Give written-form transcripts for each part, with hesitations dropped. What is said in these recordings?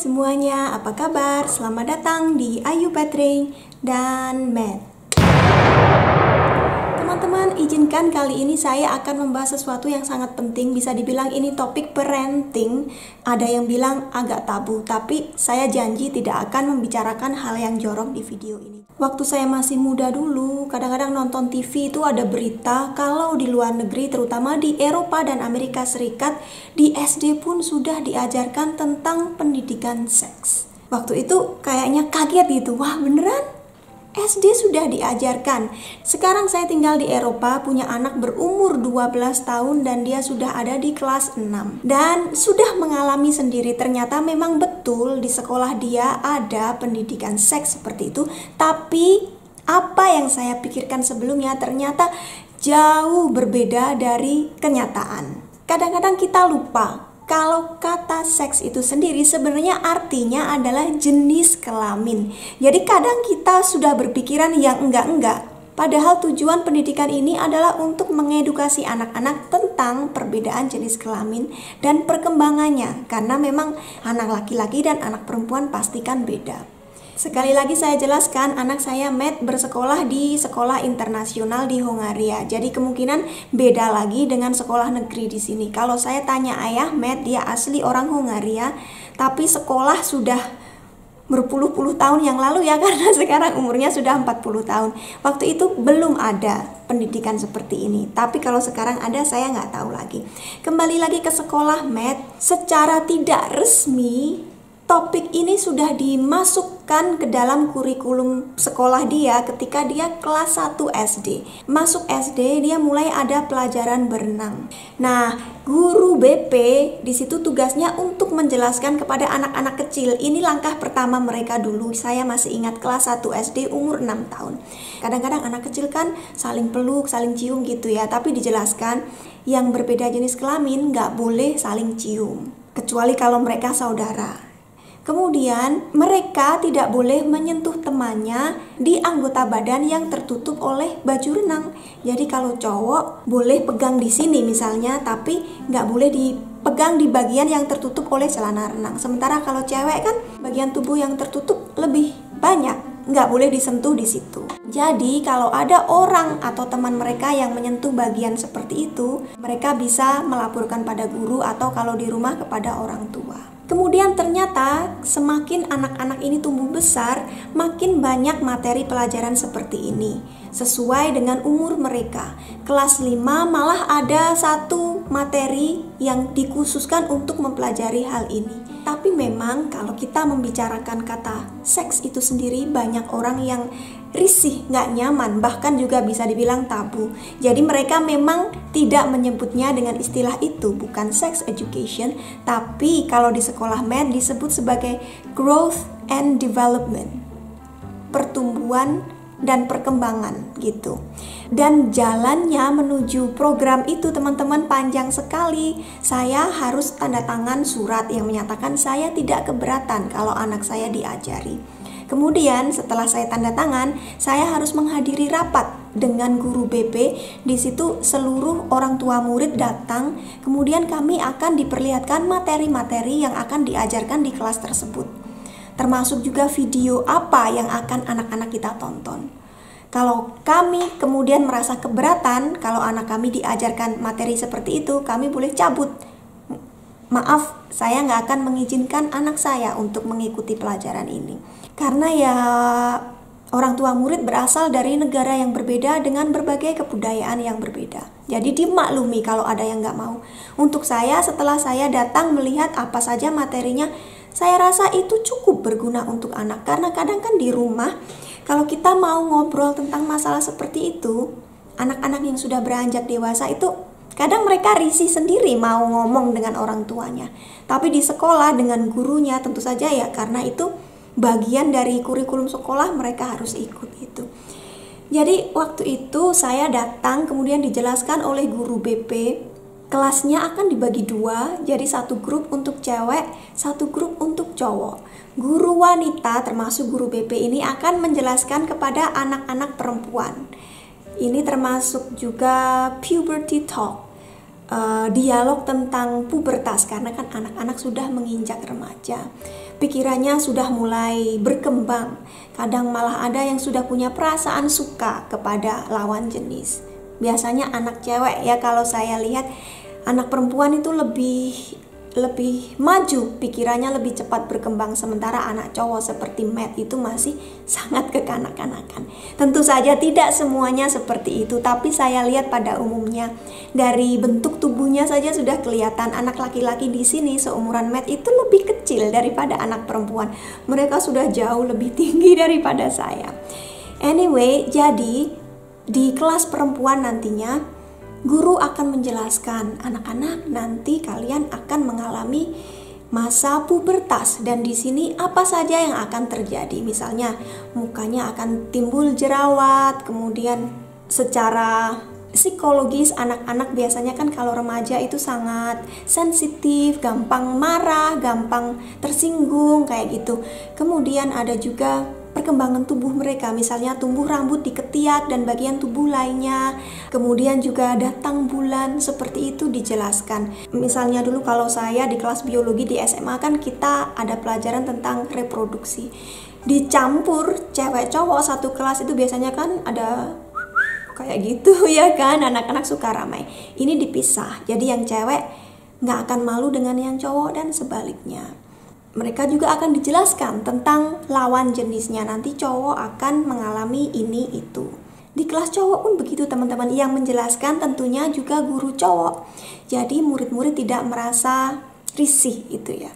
semuanya, apa kabar? Selamat datang di Ayu Patrick dan Matt. Teman-teman, izinkan kali ini saya akan membahas sesuatu yang sangat penting. Bisa dibilang ini topik parenting. Ada yang bilang agak tabu, tapi saya janji tidak akan membicarakan hal yang jorok di video ini. Waktu saya masih muda dulu, kadang-kadang nonton TV itu ada berita kalau di luar negeri, terutama di Eropa dan Amerika Serikat, di SD pun sudah diajarkan tentang pendidikan seks. Waktu itu kayaknya kaget gitu, wah beneran? SD sudah diajarkan. Sekarang saya tinggal di Eropa, punya anak berumur 12 tahun dan dia sudah ada di kelas 6. Dan sudah mengalami sendiri, ternyata memang betul di sekolah dia ada pendidikan seks seperti itu. Tapi apa yang saya pikirkan sebelumnya ternyata jauh berbeda dari kenyataan. Kadang-kadang kita lupa kalau kata seks itu sendiri sebenarnya artinya adalah jenis kelamin. Jadi kadang kita sudah berpikiran yang enggak-enggak. Padahal tujuan pendidikan ini adalah untuk mengedukasi anak-anak tentang perbedaan jenis kelamin dan perkembangannya. Karena memang anak laki-laki dan anak perempuan pastikan beda. Sekali lagi saya jelaskan, anak saya Matt bersekolah di sekolah internasional di Hongaria. Jadi kemungkinan beda lagi dengan sekolah negeri di sini. Kalau saya tanya ayah Matt, dia asli orang Hongaria, tapi sekolah sudah berpuluh-puluh tahun yang lalu ya, karena sekarang umurnya sudah 40 tahun. Waktu itu belum ada pendidikan seperti ini. Tapi kalau sekarang ada, saya nggak tahu lagi. Kembali lagi ke sekolah Matt, secara tidak resmi topik ini sudah dimasukkan ke dalam kurikulum sekolah dia ketika dia kelas 1 SD. Masuk SD dia mulai ada pelajaran berenang. Nah, guru BP di situ tugasnya untuk menjelaskan kepada anak-anak kecil. Ini langkah pertama mereka dulu. Saya masih ingat kelas 1 SD umur 6 tahun. Kadang-kadang anak kecil kan saling peluk, saling cium gitu ya. Tapi dijelaskan yang berbeda jenis kelamin nggak boleh saling cium. Kecuali kalau mereka saudara. Kemudian mereka tidak boleh menyentuh temannya di anggota badan yang tertutup oleh baju renang. Jadi kalau cowok boleh pegang di sini misalnya, tapi nggak boleh dipegang di bagian yang tertutup oleh celana renang. Sementara kalau cewek kan bagian tubuh yang tertutup lebih banyak, nggak boleh disentuh di situ. Jadi kalau ada orang atau teman mereka yang menyentuh bagian seperti itu, mereka bisa melaporkan pada guru atau kalau di rumah kepada orang tua. Kemudian ternyata semakin anak-anak ini tumbuh besar, makin banyak materi pelajaran seperti ini. Sesuai dengan umur mereka. Kelas 5 malah ada satu materi yang dikhususkan untuk mempelajari hal ini. Tapi memang kalau kita membicarakan kata seks itu sendiri, banyak orang yang risih, nggak nyaman, bahkan juga bisa dibilang tabu. Jadi mereka memang tidak menyebutnya dengan istilah itu, bukan sex education, tapi kalau di sekolah Matt disebut sebagai growth and development, pertumbuhan dan perkembangan gitu. Dan jalannya menuju program itu teman-teman panjang sekali. Saya harus tanda tangan surat yang menyatakan saya tidak keberatan kalau anak saya diajari. Kemudian setelah saya tanda tangan, saya harus menghadiri rapat dengan guru BP. Di situ seluruh orang tua murid datang. Kemudian kami akan diperlihatkan materi-materi yang akan diajarkan di kelas tersebut. Termasuk juga video apa yang akan anak-anak kita tonton. Kalau kami kemudian merasa keberatan kalau anak kami diajarkan materi seperti itu, kami boleh cabut. Maaf, saya nggak akan mengizinkan anak saya untuk mengikuti pelajaran ini. Karena ya orang tua murid berasal dari negara yang berbeda dengan berbagai kebudayaan yang berbeda. Jadi dimaklumi kalau ada yang nggak mau. Untuk saya, setelah saya datang melihat apa saja materinya, saya rasa itu cukup berguna untuk anak. Karena kadang kan di rumah, kalau kita mau ngobrol tentang masalah seperti itu, anak-anak yang sudah beranjak dewasa itu kadang mereka risih sendiri mau ngomong dengan orang tuanya. Tapi di sekolah dengan gurunya tentu saja ya, karena itu bagian dari kurikulum sekolah mereka harus ikut itu. Jadi waktu itu saya datang, kemudian dijelaskan oleh guru BP, kelasnya akan dibagi dua, jadi satu grup untuk cewek, satu grup untuk cowok. Guru wanita termasuk guru BP ini akan menjelaskan kepada anak-anak perempuan. Ini termasuk juga puberty talk. dialog tentang pubertas, karena kan anak-anak sudah menginjak remaja, pikirannya sudah mulai berkembang, kadang malah ada yang sudah punya perasaan suka kepada lawan jenis. Biasanya anak cewek ya, kalau saya lihat anak perempuan itu lebih maju, pikirannya lebih cepat berkembang, sementara anak cowok seperti Matt itu masih sangat kekanak-kanakan. Tentu saja tidak semuanya seperti itu, tapi saya lihat pada umumnya dari bentuk tubuhnya saja sudah kelihatan anak laki-laki di sini seumuran Matt itu lebih kecil daripada anak perempuan. Mereka sudah jauh lebih tinggi daripada saya. Anyway, jadi di kelas perempuan nantinya guru akan menjelaskan, anak-anak nanti kalian akan mengalami masa pubertas, dan di sini apa saja yang akan terjadi. Misalnya mukanya akan timbul jerawat, kemudian secara psikologis anak-anak biasanya kan kalau remaja itu sangat sensitif, gampang marah, gampang tersinggung kayak gitu. Kemudian ada juga perkembangan tubuh mereka, misalnya tumbuh rambut di ketiak dan bagian tubuh lainnya. Kemudian juga datang bulan, seperti itu dijelaskan. Misalnya dulu kalau saya di kelas biologi di SMA kan kita ada pelajaran tentang reproduksi. Dicampur cewek cowok satu kelas itu biasanya kan ada kayak gitu ya kan, anak-anak suka ramai. Ini dipisah, jadi yang cewek nggak akan malu dengan yang cowok dan sebaliknya. Mereka juga akan dijelaskan tentang lawan jenisnya, nanti cowok akan mengalami ini itu. Di kelas cowok pun begitu teman-teman, yang menjelaskan tentunya juga guru cowok. Jadi murid-murid tidak merasa risih itu ya.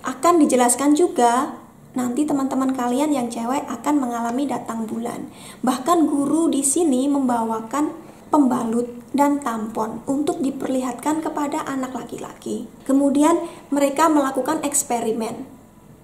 Akan dijelaskan juga nanti teman-teman kalian yang cewek akan mengalami datang bulan. Bahkan guru di sini membawakan pembalut dan tampon untuk diperlihatkan kepada anak laki-laki. Kemudian mereka melakukan eksperimen.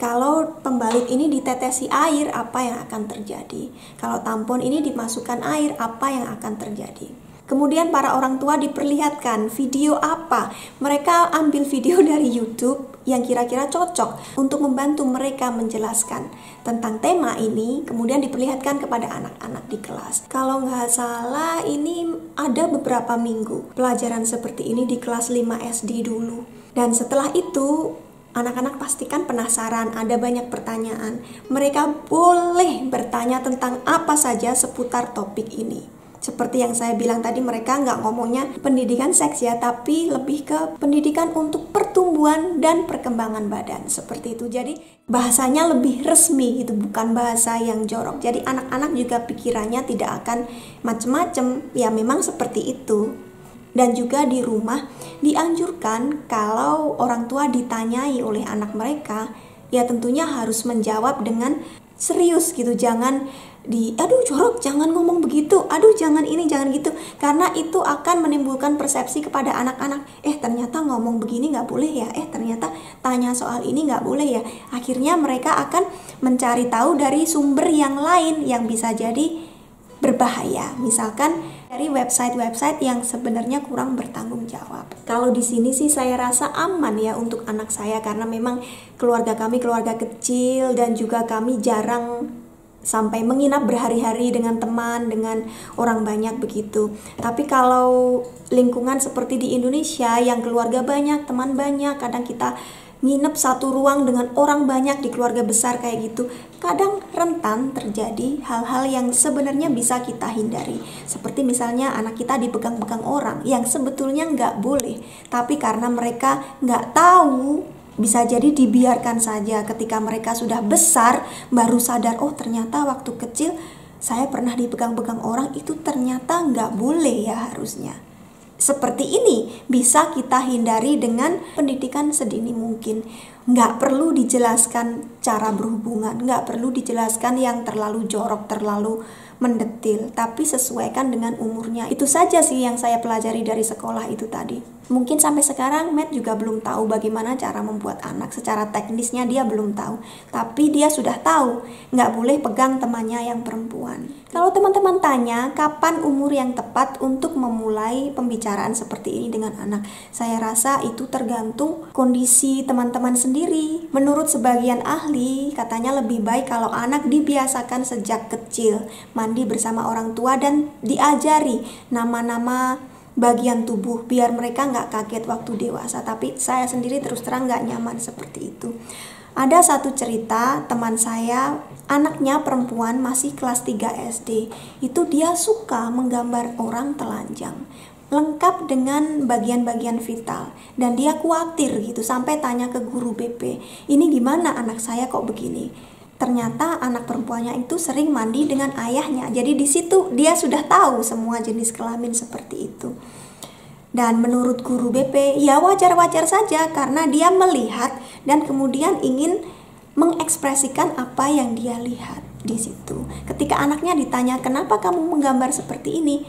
Kalau pembalut ini ditetesi air, apa yang akan terjadi? Kalau tampon ini dimasukkan air, apa yang akan terjadi? Kemudian para orang tua diperlihatkan video apa. Mereka ambil video dari YouTube yang kira-kira cocok untuk membantu mereka menjelaskan tentang tema ini, kemudian diperlihatkan kepada anak-anak di kelas. Kalau nggak salah ini ada beberapa minggu pelajaran seperti ini di kelas 5 SD dulu. Dan setelah itu anak-anak pastikan penasaran, ada banyak pertanyaan. Mereka boleh bertanya tentang apa saja seputar topik ini. Seperti yang saya bilang tadi, mereka nggak ngomongnya pendidikan seks ya, tapi lebih ke pendidikan untuk pertumbuhan dan perkembangan badan, seperti itu. Jadi bahasanya lebih resmi gitu, bukan bahasa yang jorok. Jadi anak-anak juga pikirannya tidak akan macem-macem, ya memang seperti itu. Dan juga di rumah dianjurkan kalau orang tua ditanyai oleh anak mereka, ya tentunya harus menjawab dengan serius gitu, jangan aduh jorok, jangan ngomong begitu, aduh jangan ini, jangan gitu, karena itu akan menimbulkan persepsi kepada anak-anak, ternyata ngomong begini nggak boleh ya, ternyata tanya soal ini nggak boleh ya. Akhirnya mereka akan mencari tahu dari sumber yang lain yang bisa jadi berbahaya, misalkan dari website-website yang sebenarnya kurang bertanggung jawab. Kalau di sini sih saya rasa aman ya untuk anak saya, karena memang keluarga kami keluarga kecil dan juga kami jarang sampai menginap berhari-hari dengan teman, dengan orang banyak begitu. Tapi kalau lingkungan seperti di Indonesia yang keluarga banyak, teman banyak, kadang kita nginep satu ruang dengan orang banyak di keluarga besar kayak gitu, kadang rentan terjadi hal-hal yang sebenarnya bisa kita hindari. Seperti misalnya anak kita dipegang-pegang orang yang sebetulnya nggak boleh, tapi karena mereka nggak tahu, bisa jadi dibiarkan saja. Ketika mereka sudah besar baru sadar, oh ternyata waktu kecil saya pernah dipegang-pegang orang, itu ternyata nggak boleh ya harusnya. Seperti ini bisa kita hindari dengan pendidikan sedini mungkin. Nggak perlu dijelaskan cara berhubungan, nggak perlu dijelaskan yang terlalu jorok, terlalu mendetil, tapi sesuaikan dengan umurnya. Itu saja sih yang saya pelajari dari sekolah itu tadi. Mungkin sampai sekarang Matt juga belum tahu bagaimana cara membuat anak. Secara teknisnya dia belum tahu, tapi dia sudah tahu nggak boleh pegang temannya yang perempuan. Kalau teman-teman tanya kapan umur yang tepat untuk memulai pembicaraan seperti ini dengan anak, saya rasa itu tergantung kondisi teman-teman sendiri. Menurut sebagian ahli, katanya lebih baik kalau anak dibiasakan sejak kecil mandi bersama orang tua dan diajari nama-nama bagian tubuh biar mereka nggak kaget waktu dewasa. Tapi saya sendiri terus terang nggak nyaman seperti itu. Ada satu cerita teman saya, anaknya perempuan masih kelas 3 SD. Itu dia suka menggambar orang telanjang, lengkap dengan bagian-bagian vital, dan dia khawatir gitu sampai tanya ke guru BP, ini gimana anak saya kok begini. Ternyata anak perempuannya itu sering mandi dengan ayahnya, jadi di situ dia sudah tahu semua jenis kelamin seperti itu. Dan menurut guru BP ya wajar-wajar saja karena dia melihat dan kemudian ingin mengekspresikan apa yang dia lihat di situ. Ketika anaknya ditanya kenapa kamu menggambar seperti ini,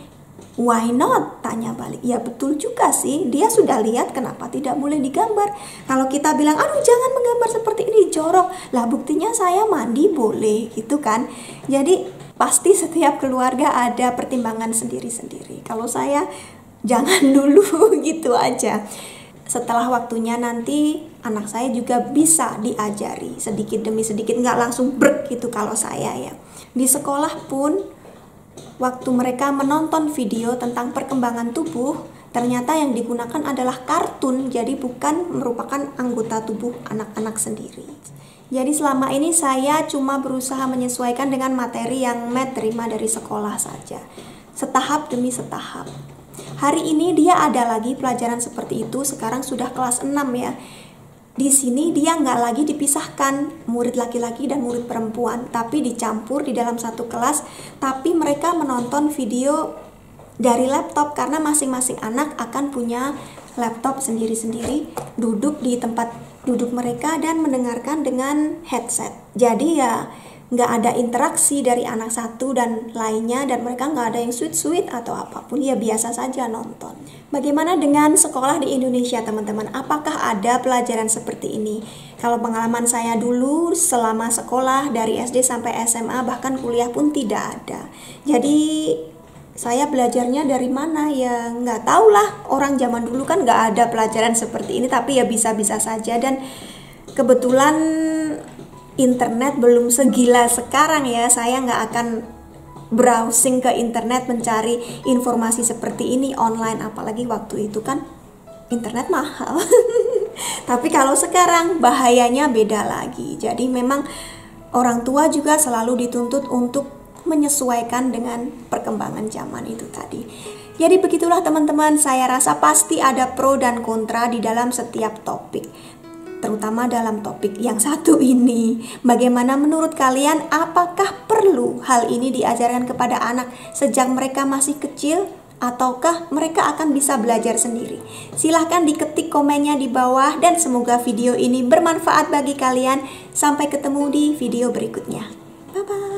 why not? Tanya balik. Ya betul juga sih, dia sudah lihat, kenapa tidak boleh digambar. Kalau kita bilang, aduh jangan menggambar seperti ini, jorok. Lah buktinya saya mandi boleh gitu kan. Jadi pasti setiap keluarga ada pertimbangan sendiri-sendiri. Kalau saya jangan dulu gitu aja. Setelah waktunya nanti anak saya juga bisa diajari sedikit demi sedikit, nggak langsung brek gitu kalau saya ya. Di sekolah pun waktu mereka menonton video tentang perkembangan tubuh, ternyata yang digunakan adalah kartun, jadi bukan merupakan anggota tubuh anak-anak sendiri. Jadi selama ini saya cuma berusaha menyesuaikan dengan materi yang Matt terima dari sekolah saja, setahap demi setahap. Hari ini dia ada lagi pelajaran seperti itu, sekarang sudah kelas 6 ya. Di sini dia nggak lagi dipisahkan murid laki-laki dan murid perempuan, tapi dicampur di dalam satu kelas, tapi mereka menonton video dari laptop karena masing-masing anak akan punya laptop sendiri-sendiri, duduk di tempat duduk mereka dan mendengarkan dengan headset. Jadi ya nggak ada interaksi dari anak satu dan lainnya, dan mereka nggak ada yang sweet-sweet atau apapun, ya biasa saja nonton. Bagaimana dengan sekolah di Indonesia teman-teman? Apakah ada pelajaran seperti ini? Kalau pengalaman saya dulu selama sekolah dari SD sampai SMA bahkan kuliah pun tidak ada. Jadi saya belajarnya dari mana ya nggak tahu lah. Orang zaman dulu kan nggak ada pelajaran seperti ini, tapi ya bisa-bisa saja. Dan kebetulan internet belum segila sekarang ya, saya nggak akan browsing ke internet mencari informasi seperti ini online, apalagi waktu itu kan internet mahal. Tapi kalau sekarang bahayanya beda lagi. Jadi memang orang tua juga selalu dituntut untuk menyesuaikan dengan perkembangan zaman itu tadi. Jadi begitulah teman-teman, saya rasa pasti ada pro dan kontra di dalam setiap topik, terutama dalam topik yang satu ini. Bagaimana menurut kalian, apakah perlu hal ini diajarkan kepada anak sejak mereka masih kecil, ataukah mereka akan bisa belajar sendiri? Silahkan diketik komennya di bawah, dan semoga video ini bermanfaat bagi kalian. Sampai ketemu di video berikutnya. Bye-bye.